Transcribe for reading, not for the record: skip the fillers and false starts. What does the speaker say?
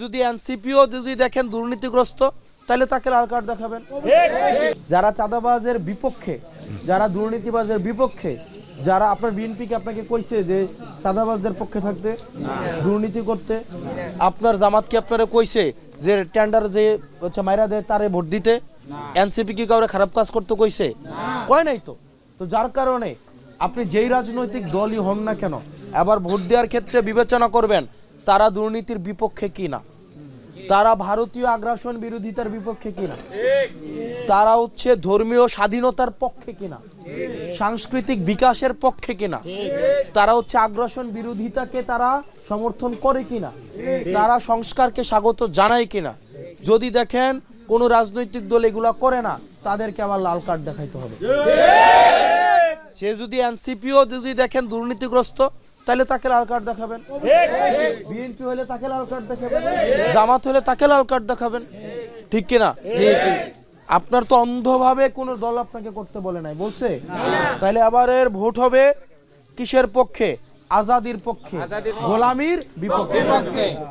যদি এনসিপিও যদি দেখেন দুর্নীতিগ্রস্ত তাহলে তাকে লাল কার্ড দেখাবেন। যারা চাঁদাবাজের বিপক্ষে, যারা দুর্নীতিবাজের বিপক্ষে, যারা আপনার বিএনপিকে আপনাকে কইছে যে চাঁদাবাজদের পক্ষে থাকতে, দুর্নীতি করতে, আপনার জামাতকে আপনারা কইছে যে টেন্ডার যে মাইরা দেয় তারে ভোট দিতে, এনসিপি কি কাউরে খারাপ কাজ করতে কইছে? কয় নাই তো। তো যার কারণে আপনি যেই রাজনৈতিক দলই হন না কেন, আবার ভোট দেওয়ার ক্ষেত্রে বিবেচনা করবেন তারা দুর্নীতির বিপক্ষে কিনা, তারা ভারতীয় আগ্রাসন বিরোধিতার বিপক্ষে কিনা, তারা হচ্ছে ধর্মীয় স্বাধীনতার পক্ষে কিনা, সাংস্কৃতিক বিকাশের পক্ষে কিনা, তারা হচ্ছে আগ্রাসন বিরোধিতাকে তারা সমর্থন করে কিনা, তারা সংস্কারকে স্বাগত জানায় কিনা। যদি দেখেন কোন রাজনৈতিক দল এগুলা করে না, তাদেরকে আবার লাল কার্ড দেখাইতে হবে। সে যদি এনসিপিও যদি দেখেন দুর্নীতিগ্রস্ত তাহলে তাকে লাল কার্ড দেখাবেন। বিএনপি হলে তাকে লাল কার্ড দেখাবেন, জামাত হলে তাকে লাল কার্ড দেখাবেন, ঠিক কিনা? আপনার তো অন্ধভাবে কোন দল আপনাকে করতে বলে নাই, বলছে? তাহলে আবার এর ভোট হবে কিসের পক্ষে? আজাদির পক্ষে, গোলামির বিপক্ষে।